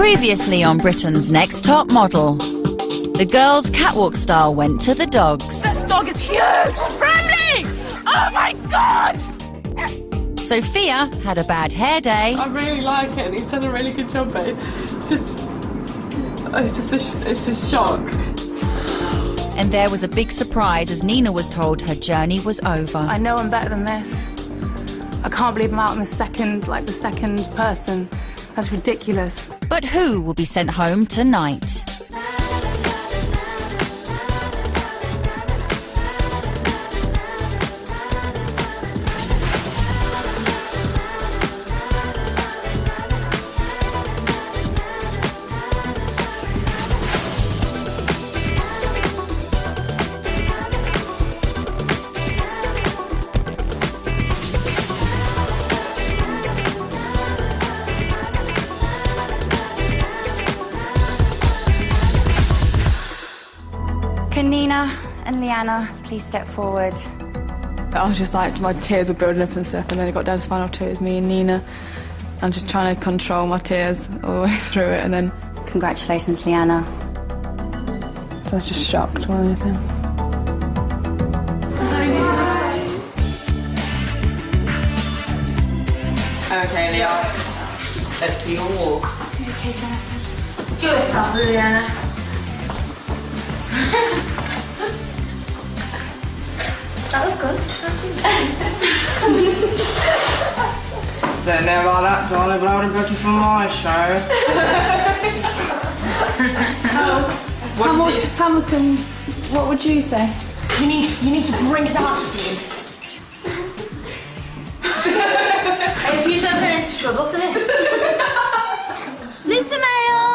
Previously on Britain's Next Top Model, the girls' catwalk style went to the dogs. This dog is huge! Friendly! Oh my God! Sophia had a bad hair day. I really like it and he's done a really good job, but it's just shock. And there was a big surprise as Nina was told her journey was over. I know I'm better than this. I can't believe I'm out in the second person. That's ridiculous. But who will be sent home tonight? Can Nina and Lianna please step forward? I was just like, my tears were building up and stuff, and then it got down to the final two, it was me and Nina. I'm just trying to control my tears all the way through it, and then... Congratulations, Lianna. I was just shocked or anything. Okay, Leah. Let's see your walk. Okay, Jonathan. Do it properly, Lianna. That was good. Don't know about that, darling, but I would have booked you for my show. Hamilton, what would you say? You need to bring it out of you. Have you don't get into trouble for this? Listen, Mayon!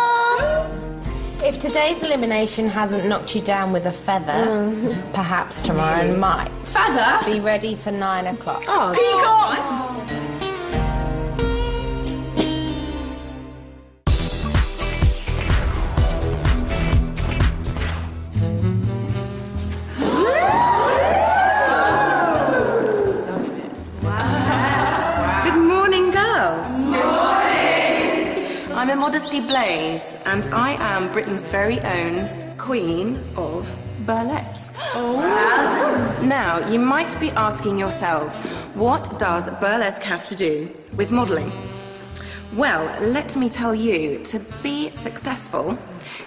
If today's elimination hasn't knocked you down with a feather, perhaps tomorrow might. Feather? Be ready for 9 o'clock. Oh, peacocks! I'm Immodesty Blaze, and I am Britain's very own Queen of Burlesque. Oh. Now, you might be asking yourselves, what does burlesque have to do with modelling? Well, let me tell you, to be successful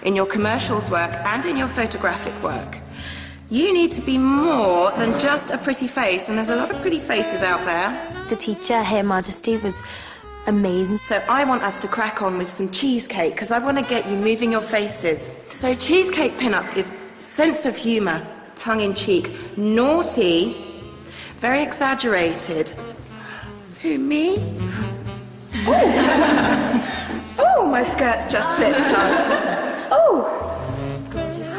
in your commercials work and in your photographic work, you need to be more than just a pretty face, and there's a lot of pretty faces out there. The teacher, Her Majesty, was amazing. So I want us to crack on with some cheesecake, because I want to get you moving your faces. So cheesecake pin-up is sense of humour, tongue-in-cheek, naughty, very exaggerated. Who, me? Oh, oh, my skirt's just flipped up. Oh, gorgeous.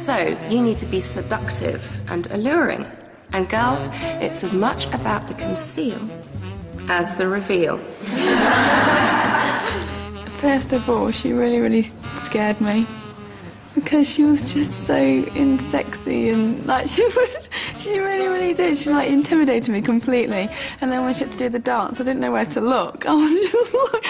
So you need to be seductive and alluring. And girls, it's as much about the conceal as the reveal. First of all, she really scared me because she was just so sexy and like she really did. She like intimidated me completely. And then when she had to do the dance, I didn't know where to look. I was just like...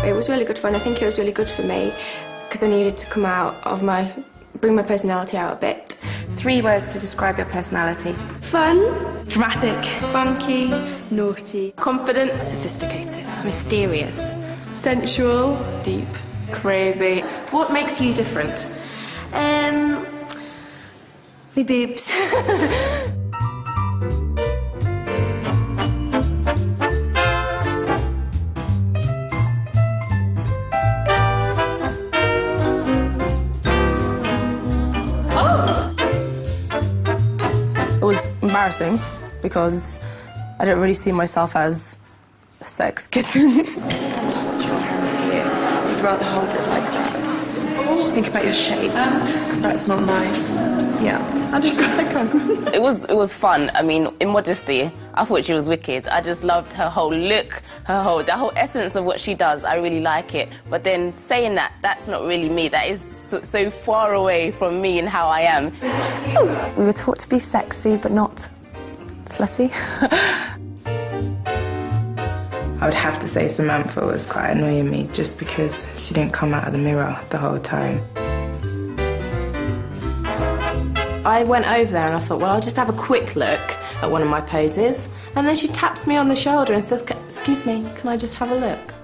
It was really good fun. I think it was really good for me because I needed to come out of bring my personality out a bit. 3 words to describe your personality. Fun, Dramatic, Funky, naughty, confident, sophisticated, Mysterious. sensual, deep, crazy. What makes you different? me boobs. Embarrassing because I don't really see myself as a sex kitten. I'd rather hold it like that. Just think about your shapes, because that's not nice. Yeah. It was fun. I mean, in modesty, I thought she was wicked. I just loved her whole look, the whole essence of what she does. I really like it. But then saying that, that's not really me. That is so far away from me and how I am. We were taught to be sexy, but not slutty. I would have to say Samantha was quite annoying me just because she didn't come out of the mirror the whole time. I went over there and I thought, well, I'll just have a quick look at one of my poses. And then she taps me on the shoulder and says, excuse me, can I just have a look?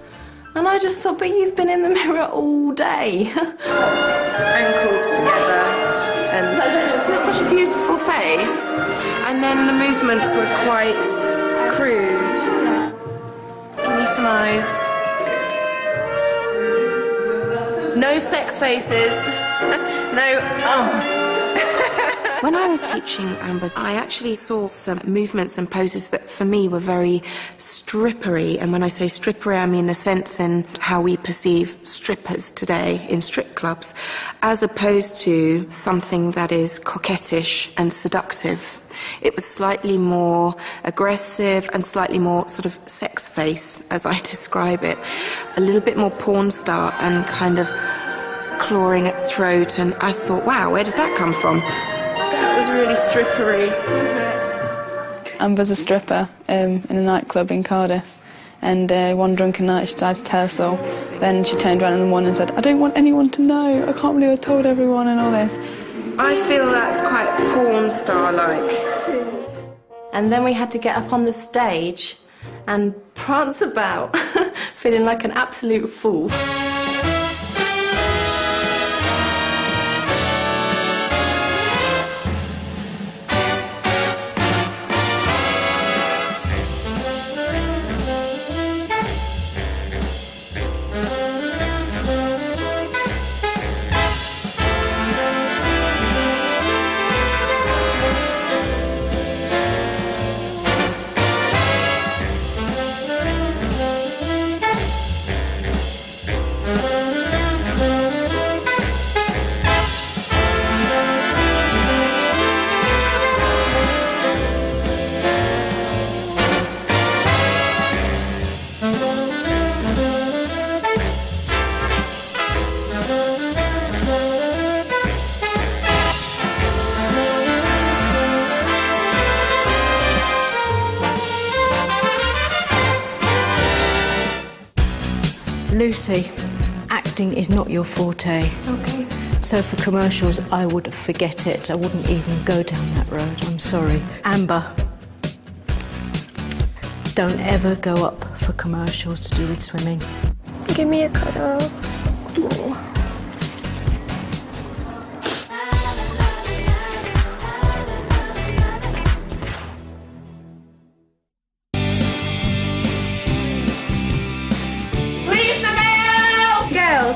And I just thought, but you've been in the mirror all day. Ankles together. And it's such a beautiful face. And then the movements were quite crude. Give me some eyes. Good. No sex faces. No, When I was teaching Amber, I actually saw some movements and poses that for me were very strippery. And when I say strippery, I mean the sense in how we perceive strippers today in strip clubs, as opposed to something that is coquettish and seductive. It was slightly more aggressive and slightly more sort of sex face, as I describe it. A little bit more porn star and kind of clawing at throat. And I thought, wow, where did that come from? That was really strippery, wasn't it? Amber's a stripper in a nightclub in Cardiff, and one drunken night she decided to tell us all. Then she turned around in the morning and said, I don't want anyone to know, I can't believe I told everyone and all this. I feel that's quite porn star-like. And then we had to get up on the stage and prance about, feeling like an absolute fool. Lucy, acting is not your forte. Okay. So for commercials, I would forget it. I wouldn't even go down that road. I'm sorry. Amber, don't ever go up for commercials to do with swimming. Give me a cuddle. Ooh.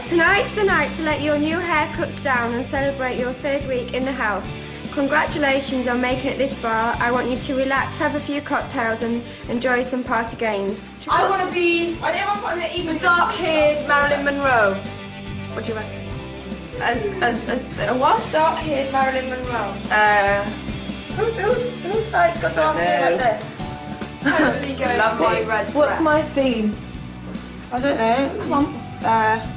Tonight's the night to let your new haircuts down and celebrate your 3rd week in the house. Congratulations on making it this far. I want you to relax, have a few cocktails and enjoy some party games. I want to be the dark-haired Marilyn Monroe. What do you reckon? As a what? Dark-haired Marilyn Monroe. Who's like got dark hair like this? Totally going my red. What's my theme? I don't know. Come on.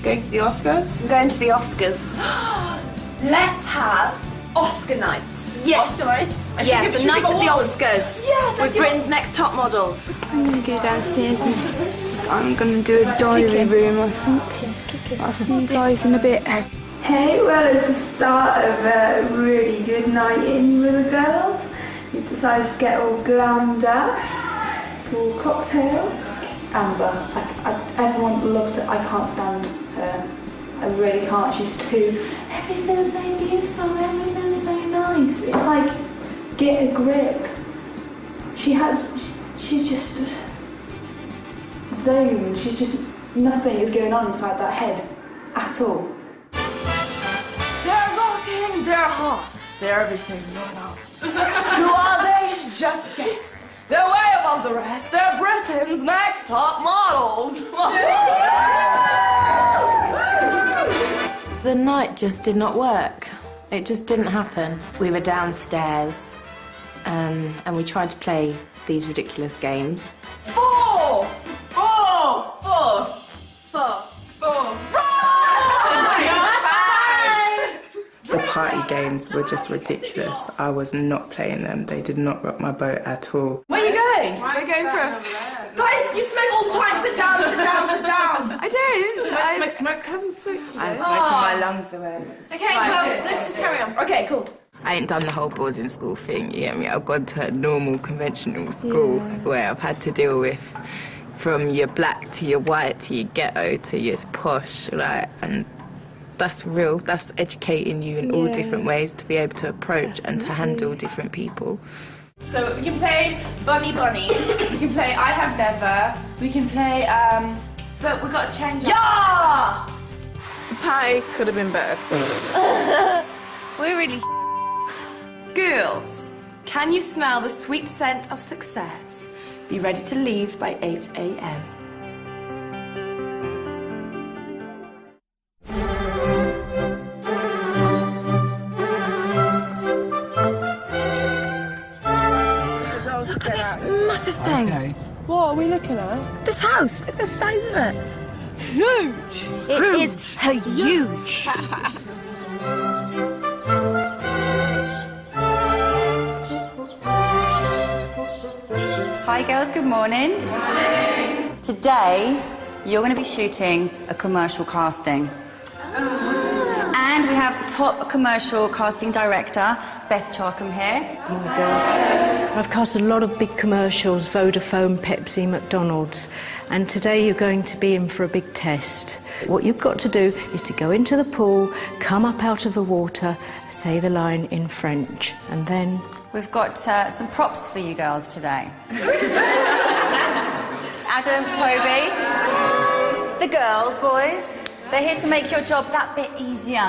Going to the Oscars? I'm going to the Oscars. Let's have Oscar nights. Yes. Oscar night? Yes, a night at the Oscars. Yes, with Britain's Next Top Models. I'm going to go downstairs and I'm going to do a diary room, I think. I'll see you guys in a bit. Hey, well, it's the start of a really good night in with the girls. We decided to get all glammed up for cocktails. Amber, everyone loves it. I can't stand her. I really can't. She's everything's so beautiful, everything's so nice. It's like, get a grip. She's just zoned. She's just, nothing is going on inside that head at all. They're rocking, they're hot, they're everything you're not. Who are they? Just guess. They're way above the rest. They're Britain's Next Top Models. The night just did not work. It just didn't happen. We were downstairs and we tried to play these ridiculous games. 4! 4! 4! 4! 4! The party games were just ridiculous. I was not playing them. They did not rock my boat at all. Where are you going? We're going for... Guys, you smoke all the time. Sit down, sit down, sit down. I do. Smoke. I haven't smoked today. I'm smoking my lungs away. Okay, well, let's just carry on. Okay, cool. I ain't done the whole boarding school thing, you get me? I've gone to a normal, conventional school where I've had to deal with from your black to your white to your ghetto to your posh, like, and that's real. That's educating you in all different ways to be able to approach and to handle different people. So we can play Bunny Bunny, we can play I Have Never, we can play, but we've got to change it. Yeah! The pie could have been better. We're really Girls, can you smell the sweet scent of success? Be ready to leave by 8 a.m. Look at this massive thing. Okay. What are we looking at? This house. Look at the size of it. Huge. It is huge. Hi girls, good morning. Good morning. Today, you're going to be shooting a commercial casting. And we have top commercial casting director, Beth Charkham here. Oh my gosh. I've cast a lot of big commercials, Vodafone, Pepsi, McDonald's, and today you're going to be in for a big test. What you've got to do is to go into the pool, come up out of the water, say the line in French, and then... We've got some props for you girls today. Adam, Toby, the girls, boys. They're here to make your job that bit easier.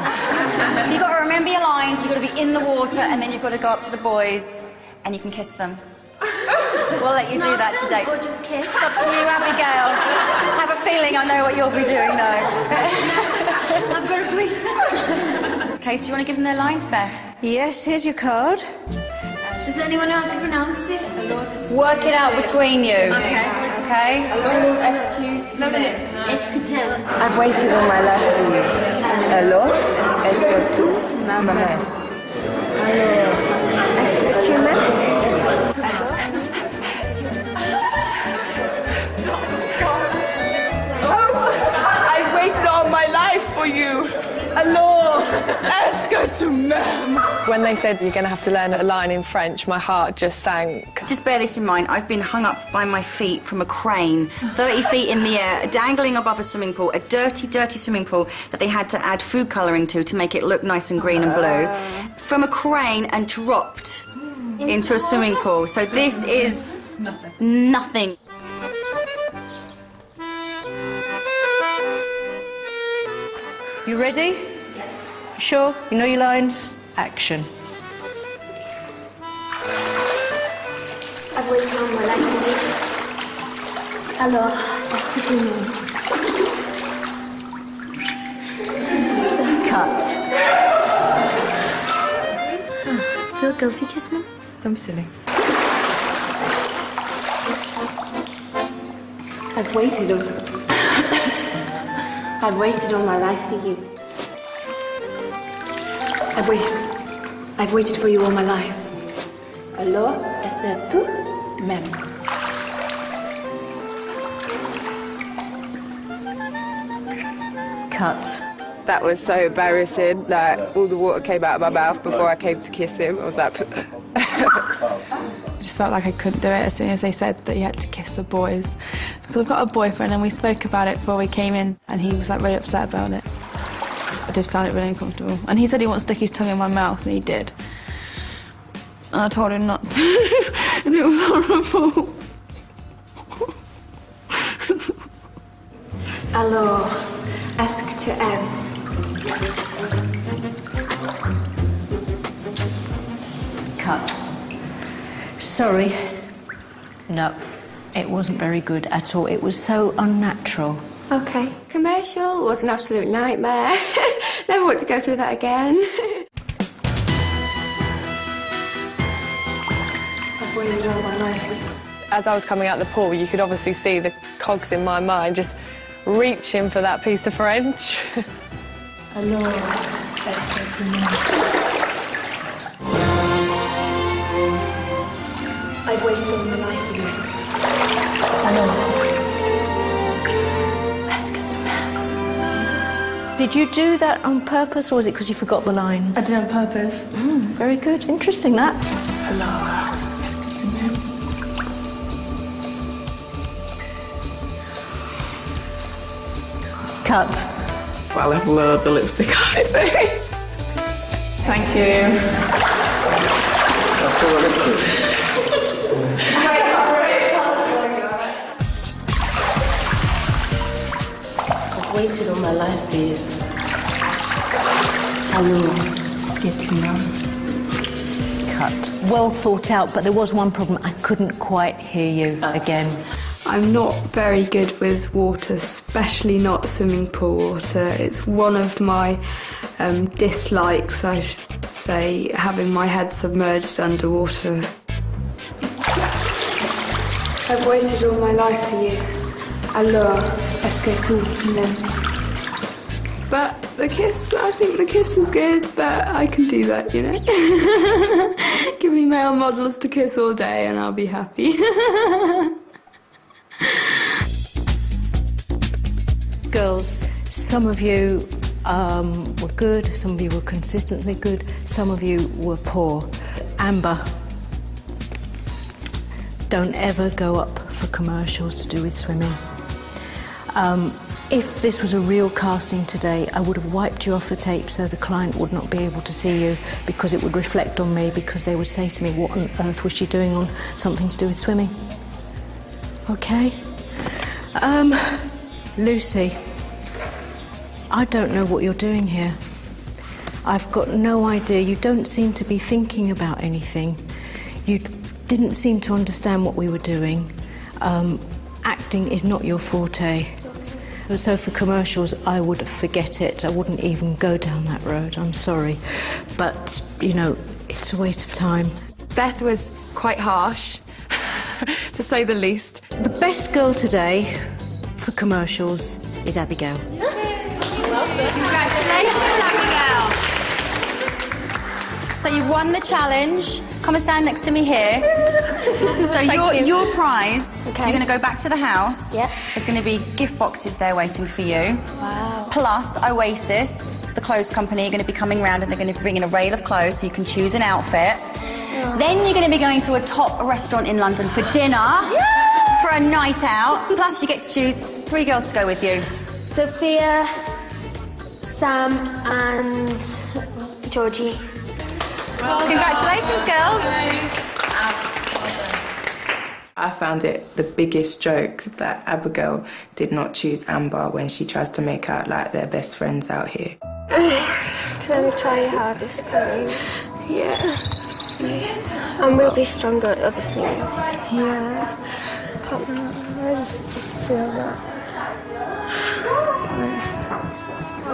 So you've got to remember your lines, you've got to be in the water, and then you've got to go up to the boys, and you can kiss them. We'll let you do that today. Or just kiss. It's up to you, Abigail. I have a feeling I know what you'll be doing, though. I've got a boyfriend. Okay, so you want to give them their lines, Beth? Yes, here's your card. Does anyone know how to pronounce this? Work it out between you. Okay? I've waited all my life for you. Alors, est-ce que tu m'aimes? Alors, est-ce que tu m'aimes? I've waited all my life for you. Alors, est-ce que tu m'aimes? When they said you're going to have to learn a line in French, my heart just sank. Just bear this in mind, I've been hung up by my feet from a crane, 30 feet in the air, dangling above a swimming pool, a dirty, dirty swimming pool that they had to add food colouring to make it look nice and green and blue, from a crane and dropped into a swimming pool. So this is nothing. You ready? Sure? You know your lines? Action. I've waited all my life for you. Alors, est-ce que tu m'aimes? Cut. Feel guilty kissing him? Don't be silly. I've waited all my life for you. I've waited for you all my life. Alors, est-ce que tu m'aimes? Cut. That was so embarrassing. Like, all the water came out of my mouth before I came to kiss him. I was like... I just felt like I couldn't do it as soon as they said that you had to kiss the boys. Because I've got a boyfriend and we spoke about it before we came in and he was like really upset about it. I did find it really uncomfortable. And he said he won't stick his tongue in my mouth and he did. And I told him not to. And it was horrible. Alors, est-ce que tu aimes? Cut. Sorry. No, it wasn't very good at all. It was so unnatural. Okay. Commercial was an absolute nightmare. Never want to go through that again. I've waited all my life. As I was coming out the pool, you could obviously see the cogs in my mind just reaching for that piece of French. Alors, I've wasted all my life for you. Did you do that on purpose, or was it because you forgot the lines? I did it on purpose. Very good. Interesting, that. Cut. Well, I have loads of lipstick on his face. Thank you. That's still got lipstick. I've waited all my life for you. Hello, it's getting on. Cut. Well thought out, but there was one problem. I couldn't quite hear you again. I'm not very good with water, especially not swimming pool water. It's one of my dislikes, I should say, having my head submerged underwater. I've waited all my life for you. Alors, est-ce que tu m'aimes? But the kiss, I think the kiss was good, but I can do that, you know. Give me male models to kiss all day and I'll be happy. Girls, some of you were good, some of you were consistently good, some of you were poor. Amber, don't ever go up for commercials to do with swimming. If this was a real casting today, I would have wiped you off the tape so the client would not be able to see you, because it would reflect on me, because they would say to me, what on earth was she doing on something to do with swimming? Okay. Lucy, I don't know what you're doing here. I've got no idea. You don't seem to be thinking about anything. You didn't seem to understand what we were doing. Acting is not your forte. So for commercials, I would forget it. I wouldn't even go down that road. I'm sorry. But, you know, it's a waste of time. Beth was quite harsh, to say the least. The best girl today for commercials is Abigail. Congratulations, Abigail. So you've won the challenge. Come and stand next to me here. So your prize, you're going to go back to the house. Yep. There's going to be gift boxes there waiting for you. Wow. Plus, Oasis, the clothes company, are going to be coming round and they're going to bring in a rail of clothes so you can choose an outfit. Oh. Then you're going to be going to a top restaurant in London for dinner. Yeah! For a night out. Plus, you get to choose 3 girls to go with you. Sophia, Sam and Georgie. Congratulations, girls. I found it the biggest joke that Abigail did not choose Amber when she tries to make out like they're best friends out here. Can we try your hardest, can you? Yeah. And we'll be stronger at other things. Yeah. I just feel that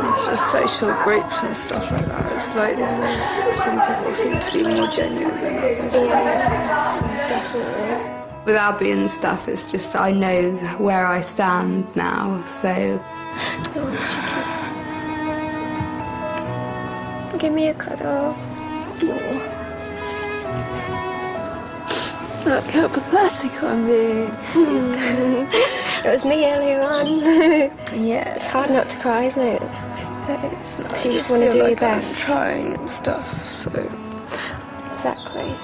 it's just social groups and stuff like that. It's like some people seem to be more genuine than others. Yeah, so definitely. With Abby and stuff, it's just I know where I stand now, so... Give me a cuddle. Look how pathetic I'm being. It was me earlier on. Yeah. It's hard not to cry, isn't it? It's not. So you just want to do your I'm best. trying and stuff, so... Exactly.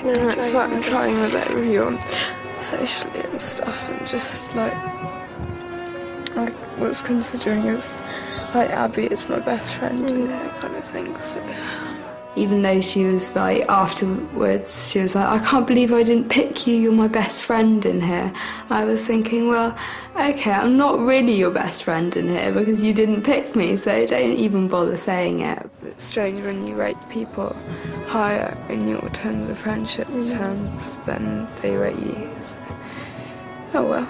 That's why I'm trying with everyone socially and stuff, and just like I was considering as like Abby is my best friend and that kind of thing. So even though she was like afterwards, she was like, I can't believe I didn't pick you. You're my best friend in here. I was thinking, well, okay, I'm not really your best friend in here because you didn't pick me, so don't even bother saying it. it's strange when you rate people higher in your terms of friendship terms than they rate you. So. Oh well.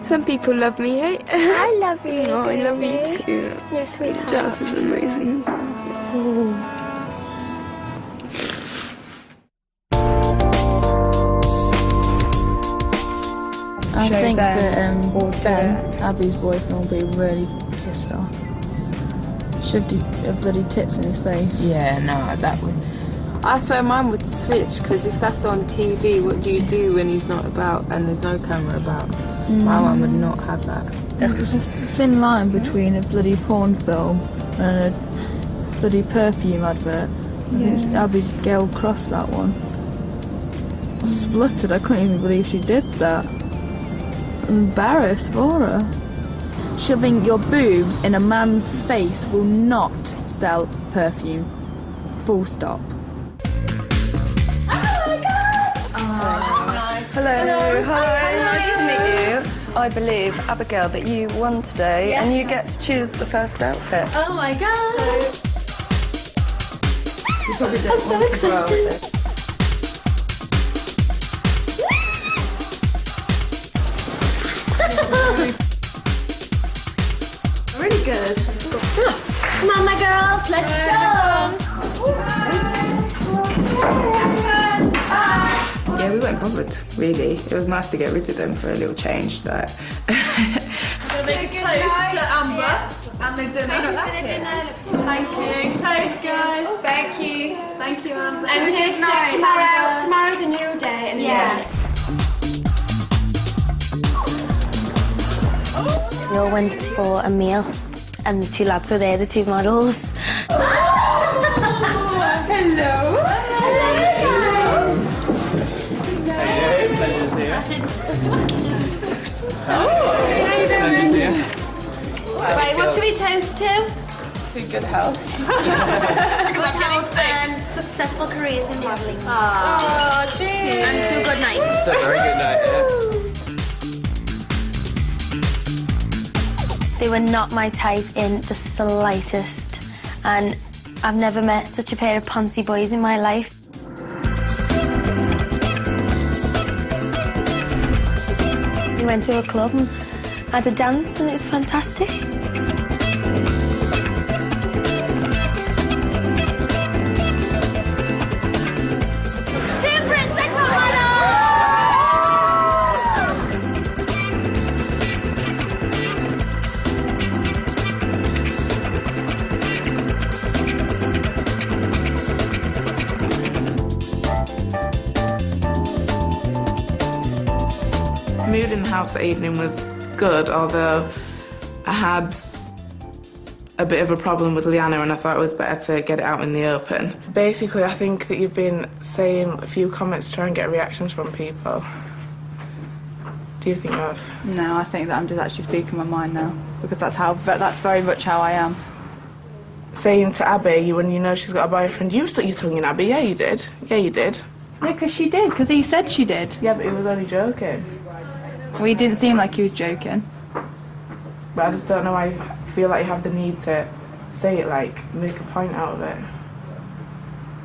Some people love me, hey? I love you. Oh, I love you too. You're a sweetheart. Jess is amazing. I think that Ben, Abby's boyfriend, will be really pissed off. Shoved his bloody tits in his face. Yeah, no, that would... I swear mine would switch, because if that's on TV, what do you do when he's not about and there's no camera about? My one would not have that. There's a thin line between a bloody porn film and a bloody perfume advert. I think Abigail crossed that one. I spluttered, I couldn't even believe she did that. I'm embarrassed for her. Shoving your boobs in a man's face will not sell perfume. Full stop. Hello. Hi. Nice to meet you. I believe, Abigail, that you won today, and you get to choose the first outfit. Oh my god! You probably don't I'm so excited. Really good. Come on, my girls, let's go. Yeah, we weren't bothered, really. It was nice to get rid of them for a little change. Like. We'll make a toast to Amber and the dinner. Thank you. Toast, guys. Thank you. Thank you, Amber. And here's tomorrow. Tomorrow's a new day. And We all went for a meal, and the two lads were there, the two models. Hello. Right, what should we toast to? To good health. Good health and successful careers in modelling. Oh, cheers. And 2 good nights. So very good night, They were not my type in the slightest, and I've never met such a pair of poncy boys in my life. We went to a club and had a dance, and it was fantastic. Mood in the house that evening was good, although I had a bit of a problem with Lianna and I thought it was better to get it out in the open. Basically, I think that you've been saying a few comments to try and get reactions from people. Do you think you have? No, I think that I'm just actually speaking my mind now, because that's very much how I am. Saying to Abby, when you know she's got a boyfriend, you stuck your tongue in Abby. Yeah, you did. Yeah, you did. Yeah, because she did, because he said she did. Yeah, but he was only joking. Well, he didn't seem like he was joking. But I just don't know why I feel like you have the need to say it, like, make a point out of it.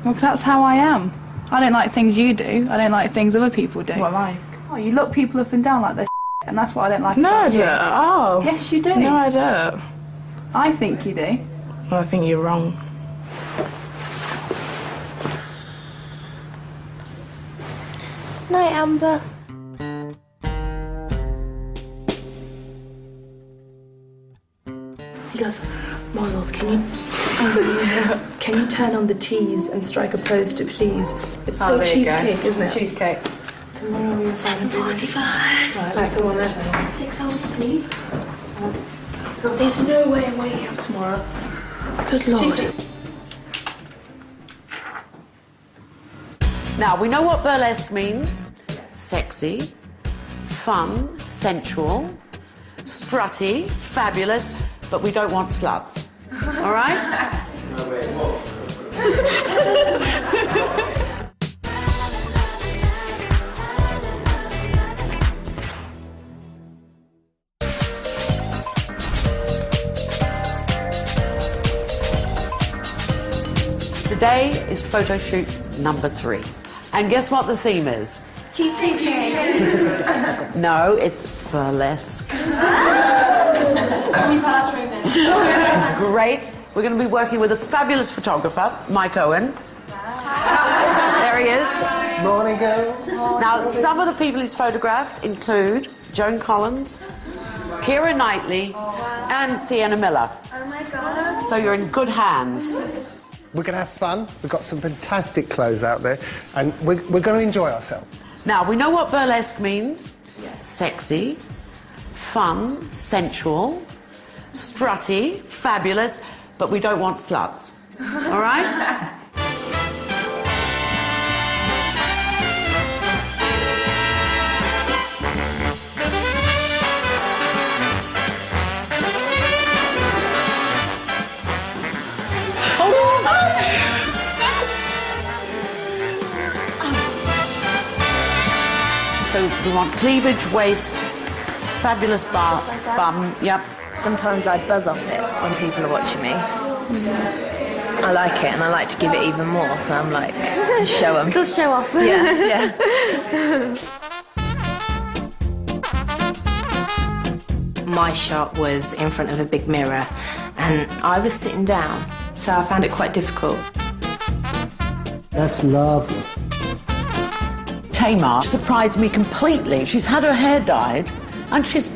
Well, 'cause that's how I am. I don't like things you do. I don't like things other people do. What, like? Oh, you look people up and down like they're and that's what I don't like No, I about you. don't at all. Yes, you do. No, I don't. I think you do. Well, I think you're wrong. Night, Amber. He goes, models, can you turn on the teas and strike a pose to please? It's so cheesecake, isn't it? Cheesecake. Tomorrow we're 7:45. Right, like the one that 6 hours sleep. There's no way I'm waking up tomorrow. Good Lord. Now, we know what burlesque means. Sexy, fun, sensual, strutty, fabulous, but we don't want sluts. All right? Today is photo shoot number 3. And guess what the theme is? Cheesecake. No, it's burlesque. Great. We're going to be working with a fabulous photographer, Mike Owen. There he is. Morning, girl. Now, some of the people he's photographed include Joan Collins, Keira Knightley, and Sienna Miller. Oh my God. So you're in good hands. We're going to have fun. We've got some fantastic clothes out there, and we're going to enjoy ourselves. Now, we know what burlesque means. Sexy, fun, sensual, strutty, fabulous, but we don't want sluts. All right? So we want cleavage, waist, fabulous bum, yep. Sometimes I buzz off it when people are watching me. I like it, and I like to give it even more, so I'm like, show them. Just show off. Yeah. My shot was in front of a big mirror, and I was sitting down, so I found it quite difficult. That's lovely. Tamar surprised me completely. She's had her hair dyed, and she's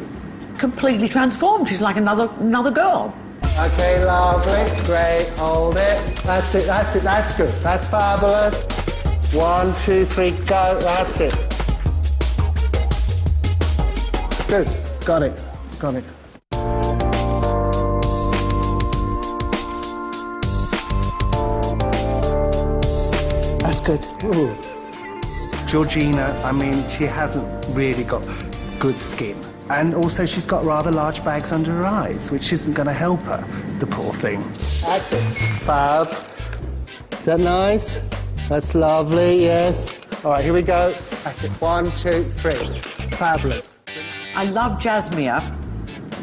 completely transformed. She's like another girl. Okay, lovely. Great. Hold it. That's it. That's it. That's good. That's fabulous. 1, 2, 3, go. That's it. Good. Got it. Got it. That's good. Ooh. Georgina, I mean, she hasn't really got good skin. And also she's got rather large bags under her eyes, which isn't going to help her, the poor thing. That's it. Fab. Is that nice? That's lovely, yes. All right, here we go. That's it. 1, 2, 3. Fabulous. I love Jasmia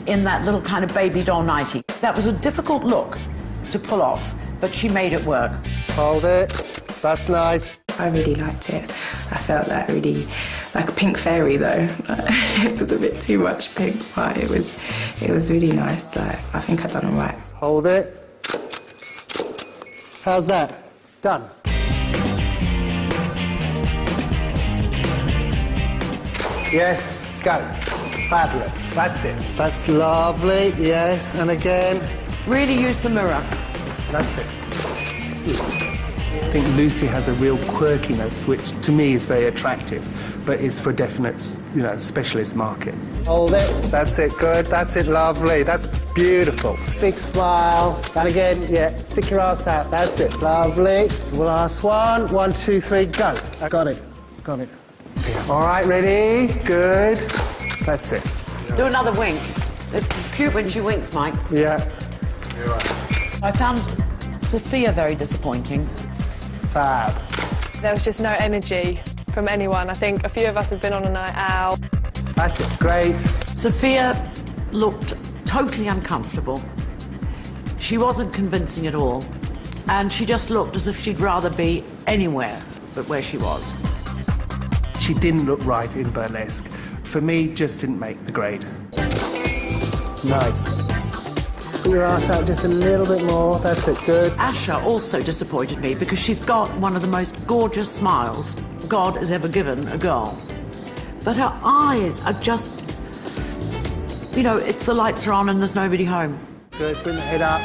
in that little kind of baby doll nightie. That was a difficult look to pull off, but she made it work. Hold it. That's nice. I really liked it. I felt like really like a pink fairy though. It was a bit too much pink, but it was really nice. Like I think I've done all right. Hold it. How's that? Done. Yes, go. Fabulous. That's it. That's lovely. Yes, and again. Really use the mirror. That's it. I think Lucy has a real quirkiness, which to me is very attractive, but is for a definite, specialist market. Hold it. That's it. Good. That's it. Lovely. That's beautiful. Big smile. And again, yeah, stick your ass out. That's it. Lovely. Last one. 1, 2, 3, go. Got it. Got it. Yeah. All right, ready? Good. That's it. Do another wink. It's cute when she winks, Mike. Yeah. You're right. I found Sophia very disappointing. Fab. There was just no energy from anyone. I think a few of us had been on a night out. That's it. Great. Sophia looked totally uncomfortable. She wasn't convincing at all. And she just looked as if she'd rather be anywhere but where she was. She didn't look right in burlesque. For me, just didn't make the grade. Nice. Put your ass out just a little bit more. That's it. Good. Asha also disappointed me because she's got one of the most gorgeous smiles God has ever given a girl. But her eyes are just... it's the lights are on and there's nobody home. Good. Bring the head up.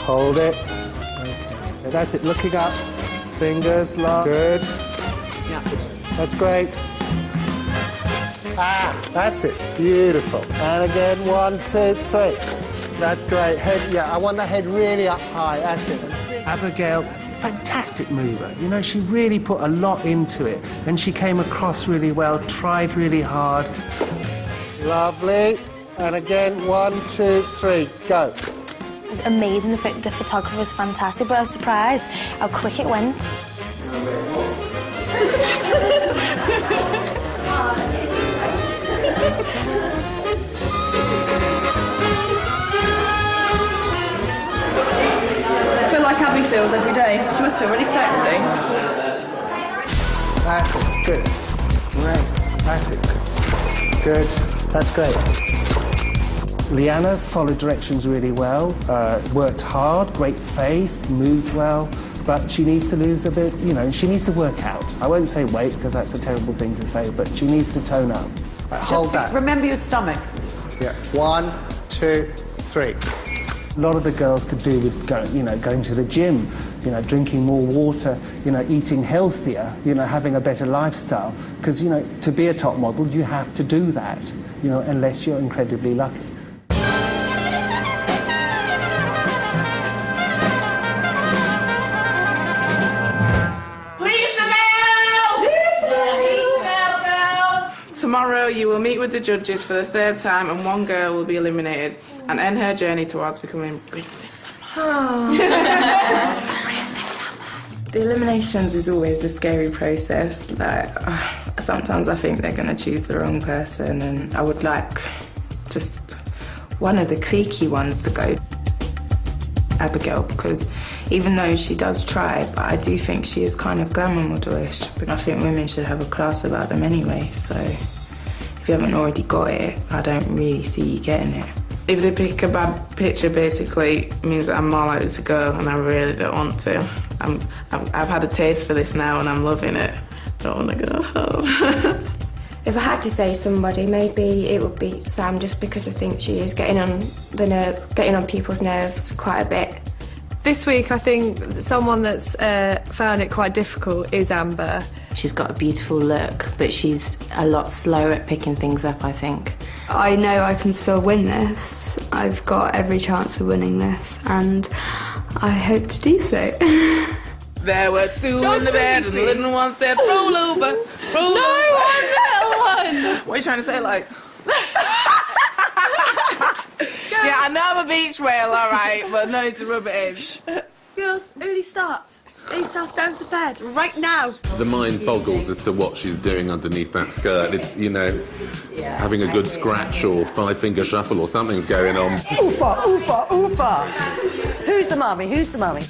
Hold it. Okay. That's it. Looking up. Fingers locked. Good. Yeah. That's great. Ah, that's it. Beautiful. And again, 1, 2, 3. That's great. Head, yeah, I want the head really up high. That's it. Abigail, fantastic mover. She really put a lot into it. And she came across really well, tried really hard. Lovely. And again, 1, 2, 3, go. It was amazing. The photographer was fantastic, but I was surprised how quick it went. I feel like Abby feels every day. She must feel really sexy. Perfect. Good. Great. Perfect. Good. That's great. Lianna followed directions really well, worked hard, great face, moved well, but she needs to lose a bit, you know, she needs to work out. I won't say weight because that's a terrible thing to say, but she needs to tone up. Hold that. Remember your stomach. Yeah. 1, 2, 3. A lot of the girls could do with going to the gym, you know, drinking more water, you know, eating healthier, you know, having a better lifestyle. Because, you know, to be a top model, you have to do that, you know, unless you're incredibly lucky. Tomorrow you will meet with the judges for the 3rd time and one girl will be eliminated and end her journey towards becoming Britain's next top model. The eliminations is always a scary process. Like, sometimes I think they're going to choose the wrong person and I would like just one of the cliquey ones to go. Abigail, because even though she does try, but I do think she is kind of glamour modelish. But I think women should have a class about them anyway, so if you haven't already got it, I don't really see you getting it. If they pick a bad picture, basically, it means that I'm more likely to go, and I really don't want to. I've had a taste for this now, and I'm loving it. I don't want to go home. If I had to say somebody, maybe it would be Sam, just because I think she is getting on people's nerves quite a bit. This week, I think someone that's found it quite difficult is Amber. She's got a beautiful look, but she's a lot slower at picking things up, I think. I know I can still win this. I've got every chance of winning this, and I hope to do so. There were 2 in the bed, and the little one said, roll over, roll over. No, little one! What are you trying to say, like? Yeah, I know I'm a beach whale, all right, but no need to rub it in. Girls, early starts. Lay yourself down to bed, right now. The mind boggles as to what she's doing underneath that skirt. It's, you know, having a good scratch or 5-finger shuffle or something's going on. Oofa, oofa, oofa. Who's the mummy? Who's the mummy?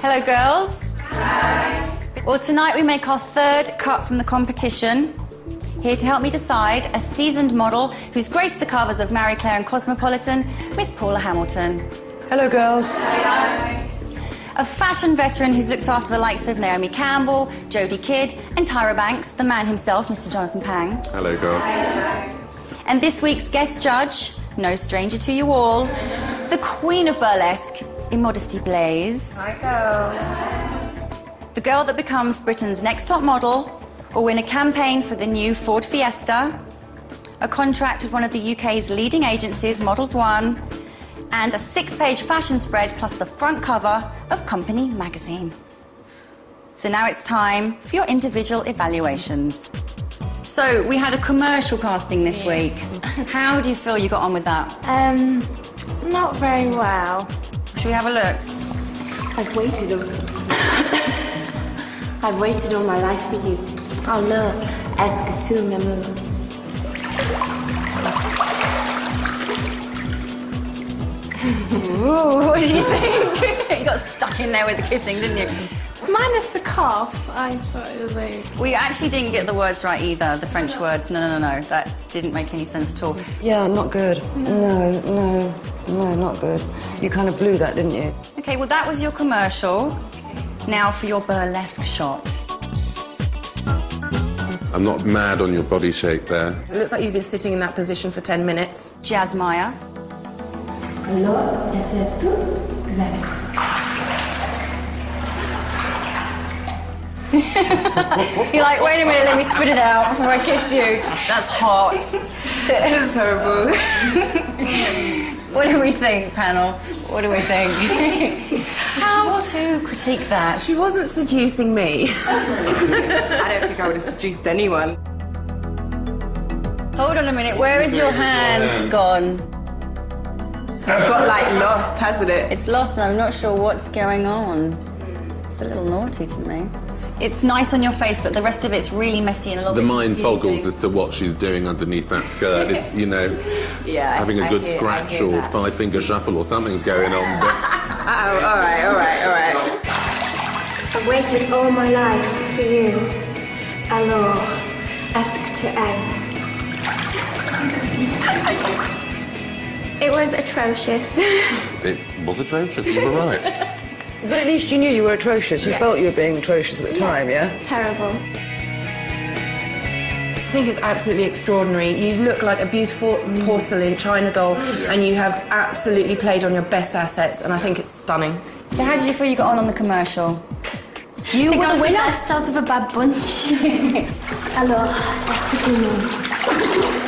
Hello, girls. Hi. Well, tonight we make our 3rd cut from the competition. Here to help me decide, a seasoned model who's graced the covers of Marie Claire and Cosmopolitan, Miss Paula Hamilton. Hello, girls. Hi. A fashion veteran who's looked after the likes of Naomi Campbell, Jodie Kidd, and Tyra Banks, the man himself, Mr. Jonathan Pang. Hello, girls. Hi. And this week's guest judge, no stranger to you all, the queen of burlesque, Immodesty Blaise. Hi, girls. The girl that becomes Britain's next top model, or win a campaign for the new Ford Fiesta, a contract with one of the UK's leading agencies, Models One, and a 6-page fashion spread plus the front cover of Company magazine. So now it's time for your individual evaluations. So we had a commercial casting this week. How do you feel you got on with that? Not very well. Should we have a look? I've waited all my life for you. Oh look, est-ce que tu m'aimes? Ooh, what do you think? You got stuck in there with the kissing, didn't you? Minus the cough, I thought it was like... We actually didn't get the words right either, the French words. No. That didn't make any sense at all. Yeah, not good. No, not good. You kind of blew that, didn't you? OK, well, that was your commercial. Now for your burlesque shot. I'm not mad on your body shape there. It looks like you've been sitting in that position for 10 minutes. Jasmia. You're like, wait a minute, let me spit it out before I kiss you. That's hot. It's horrible. What do we think, panel? What do we think? How to critique that? She wasn't seducing me. I don't think I would have seduced anyone. Hold on a minute, where is your hand gone? It's got, like, lost, hasn't it? It's lost and I'm not sure what's going on. It's a little naughty to me. It's nice on your face, but the rest of it's really messy and a little bit mind confusing. boggles as to what she's doing underneath that skirt. It's, you know, having a good scratch or five-finger shuffle or something's going on. But... Oh, all right. I've waited all my life for you. Alors, est-ce que tu aimes? It was atrocious. It was atrocious, you were right. But at least you knew you were atrocious. You felt you were being atrocious at the time, yeah? Terrible. I think it's absolutely extraordinary. You look like a beautiful porcelain china doll, and you have absolutely played on your best assets, and I think it's stunning. So how did you feel you got on the commercial? You were the winner. Best out of a bad bunch. Alors, est-ce que tu m'aimes?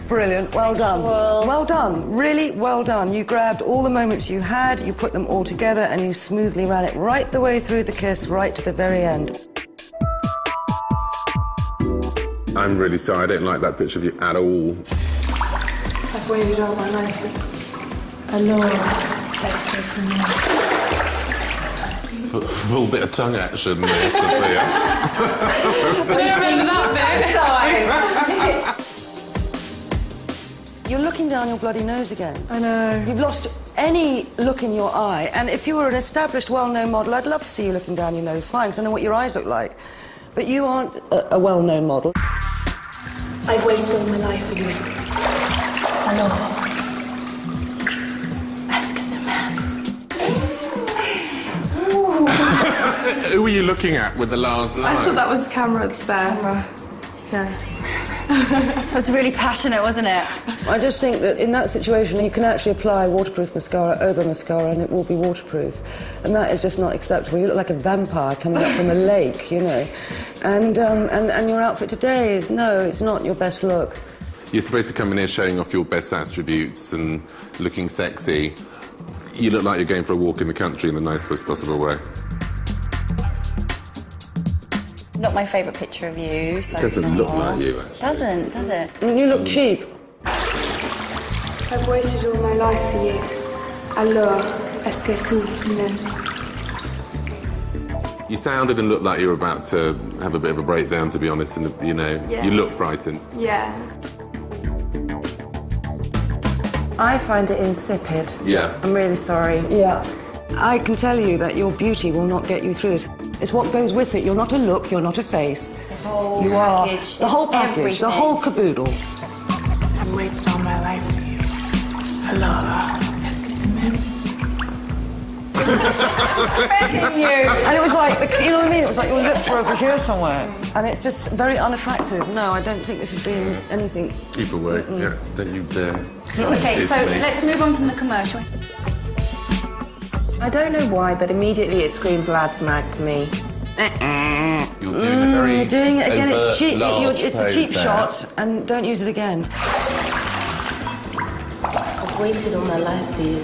Brilliant, well done. Well done, really well done. You grabbed all the moments you had, you put them all together, and you smoothly ran it right the way through the kiss, right to the very end. I'm really sorry, I don't like that picture of you at all. I've waited all my life. Alors, Full bit of tongue action there, Sophia. I don't remember that bit. You're looking down your bloody nose again. I know. You've lost any look in your eye, and if you were an established, well-known model, I'd love to see you looking down your nose, fine, because I know what your eyes look like. But you aren't a well-known model. I've waited all my life for you. Alors, est-ce que tu m'aimes? Who were you looking at with the last line? I thought that was the camera there. It was really passionate, wasn't it? I just think that in that situation, you can actually apply waterproof mascara over mascara and it will be waterproof. And that is just not acceptable. You look like a vampire coming up from a lake, you know. And your outfit today is, no, it's not your best look. You're supposed to come in here showing off your best attributes and looking sexy. You look like you're going for a walk in the country in the nicest possible way. Not my favourite picture of you. So It doesn't look like you, actually. Doesn't, does it? You look cheap. I've waited all my life for you. Alors, est-ce que tu m'aimes? You sounded and looked like you were about to have a bit of a breakdown, to be honest, and, you know, you look frightened. Yeah. I find it insipid. Yeah. I'm really sorry. Yeah. I can tell you that your beauty will not get you through it. It's what goes with it. You're not a look, you're not a face. The whole you package. are the whole package, Everything. the whole caboodle. I've waited all my life for you. Alors, est-ce que tu m'aimes? And it was like, you know what I mean? It was like your lips were over here somewhere. And it's just very unattractive. No, I don't think this has been anything. Keep away. Yeah, don't you dare. Okay, so let's move on from the commercial. I don't know why, but immediately it screams lads mag to me. You're doing a very You're doing it again. overt, It's cheap. large It's a pose cheap there. shot, and don't use it again. I've waited all my life for you.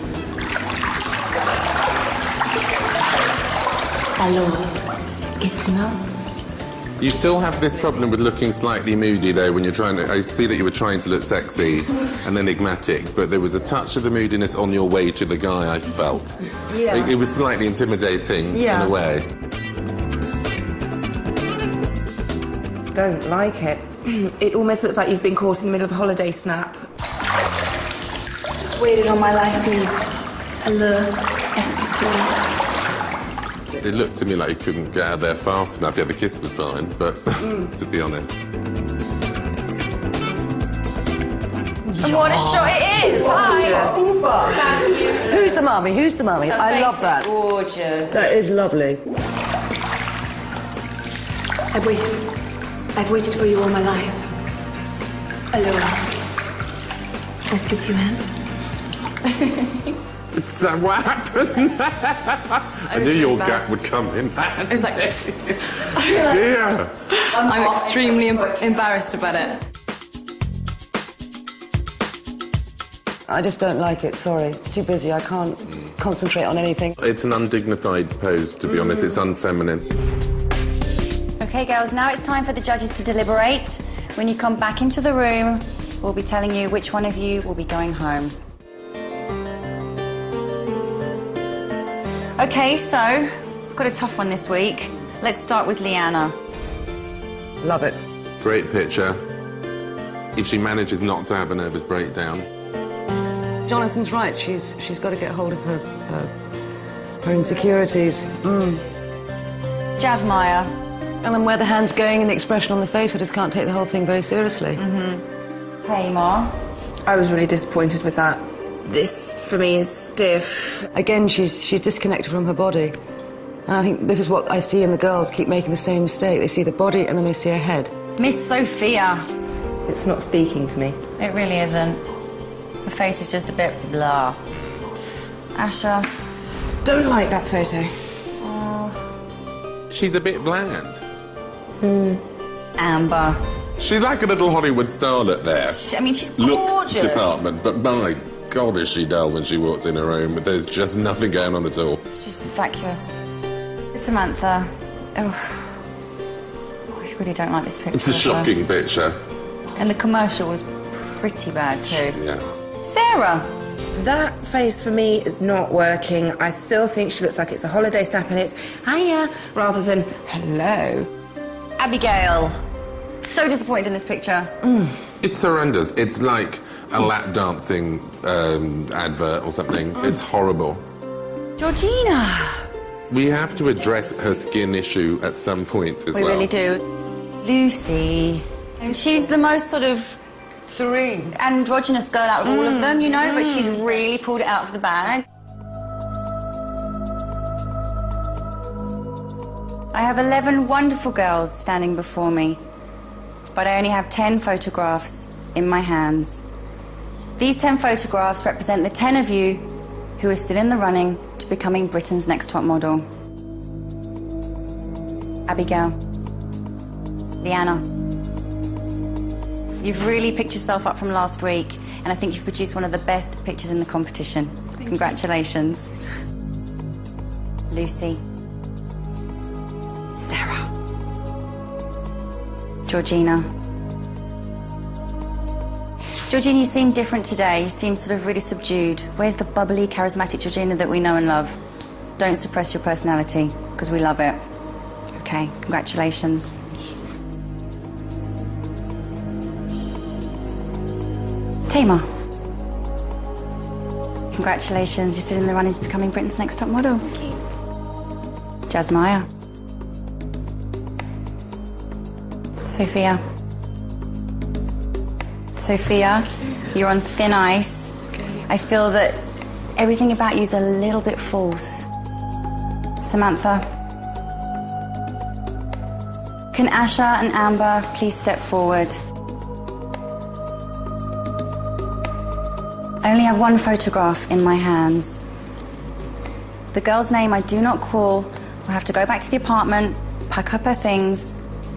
Alors, est-ce que tu m'aimes? You still have this problem with looking slightly moody, though, when you're trying to... I see that you were trying to look sexy and enigmatic, but there was a touch of the moodiness on your way to the guy, I felt. Yeah. It was slightly intimidating in a way. Don't like it. It almost looks like you've been caught in the middle of a holiday snap. I've waited all my life for you. Alors, est-ce que tu m'aimes? It looked to me like you couldn't get out there fast enough. Yeah, the kiss was fine, but to be honest. And what a shot it is! Hi! Who's the mummy? Who's the mummy? Her I face love that. is gorgeous. That is lovely. I've waited for you all my life. Alors, est-ce que tu m'aimes? Is that what happened? I knew your gap would come in. It was like this. Dear. I'm extremely embarrassed about it. I just don't like it, sorry. It's too busy. I can't concentrate on anything. It's an undignified pose, to be honest. It's unfeminine. Okay, girls, now it's time for the judges to deliberate. When you come back into the room, we'll be telling you which one of you will be going home. OK, so, I've got a tough one this week. Let's start with Lianna. Love it. Great picture. If she manages not to have a nervous breakdown. Jonathan's right. She's got to get hold of her insecurities. Jasmia. And then where the hand's going and the expression on the face, I just can't take the whole thing very seriously. Tamar. I was really disappointed with that. This, for me, is stiff. Again, she's disconnected from her body. And I think this is what I see in the girls keep making the same mistake. They see the body and then they see her head. Miss Sophia. It's not speaking to me. It really isn't. The face is just a bit blah. Asha. Don't like that photo. She's a bit bland. Amber. She's like a little Hollywood starlet there. I mean, she's gorgeous. Looks department, but my God, is she dull when she walks in her room. But there's just nothing going on at all. It's just vacuous. Samantha. Oh, I really don't like this picture. It's a shocking picture. And the commercial was pretty bad too. Yeah. Sarah. That face for me is not working. I still think she looks like it's a holiday snap and it's hiya rather than hello. Abigail. So disappointed in this picture. It's horrendous. It's like a lap dancing advert or something. It's horrible. Georgina. We have to address her skin issue at some point as well. We really do. Lucy. And she's the most sort of serene, androgynous girl out of all of them, you know, but she's really pulled it out of the bag. I have 11 wonderful girls standing before me, but I only have 10 photographs in my hands. These 10 photographs represent the 10 of you who are still in the running to becoming Britain's next top model. Abigail. Lianna. You've really picked yourself up from last week, and I think you've produced one of the best pictures in the competition. Congratulations. Lucy. Sarah. Georgina. Georgina, you seem different today. You seem sort of really subdued. Where's the bubbly, charismatic Georgina that we know and love? Don't suppress your personality, because we love it. Okay, congratulations. Tamar. Congratulations, you're still in the running to becoming Britain's next top model. Thank you. Jasmia. Sophia. Sophia, you're on thin ice. I feel that everything about you is a little bit false. Samantha. Can Asha and Amber please step forward? I only have one photograph in my hands. The girl's name I do not call will have to go back to the apartment, pack up her things,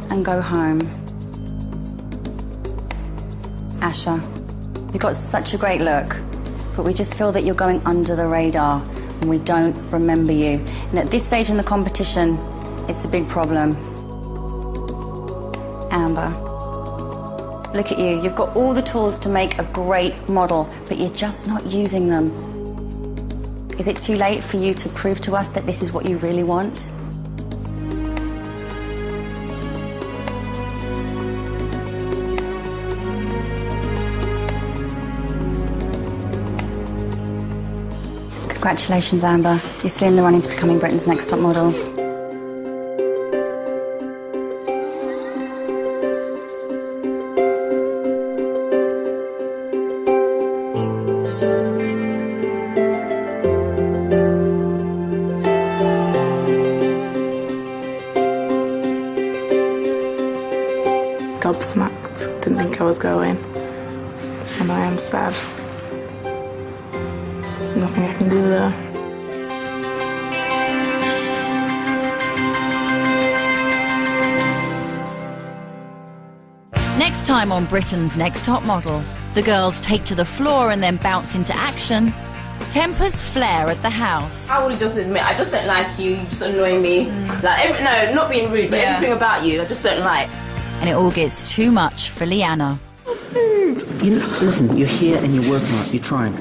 and go home. Asha, you've got such a great look, but we just feel that you're going under the radar and we don't remember you. And at this stage in the competition, it's a big problem. Amber. Look at you. You've got all the tools to make a great model, but you're just not using them. Is it too late for you to prove to us that this is what you really want? Congratulations, Amber. You're still in the running to becoming Britain's next top model. Gobsmacked. Didn't think I was going. And I am sad. Nothing I can do there. Next time on Britain's Next Top Model, the girls take to the floor and then bounce into action. Tempers flare at the house. I will just admit, I just don't like you. You just annoy me. Like, no, not being rude, but everything about you, I just don't like. And it all gets too much for Lianna. You know, listen, you're here and you're working hard. You're trying.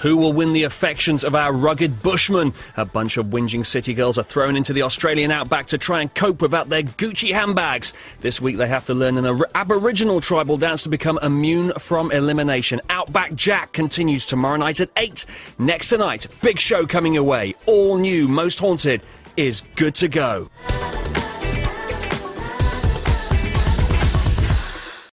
Who will win the affections of our rugged bushmen? A bunch of whinging city girls are thrown into the Australian outback to try and cope without their Gucci handbags. This week they have to learn an Aboriginal tribal dance to become immune from elimination. Outback Jack continues tomorrow night at 8. Next tonight, big show coming your way. All new Most Haunted is good to go.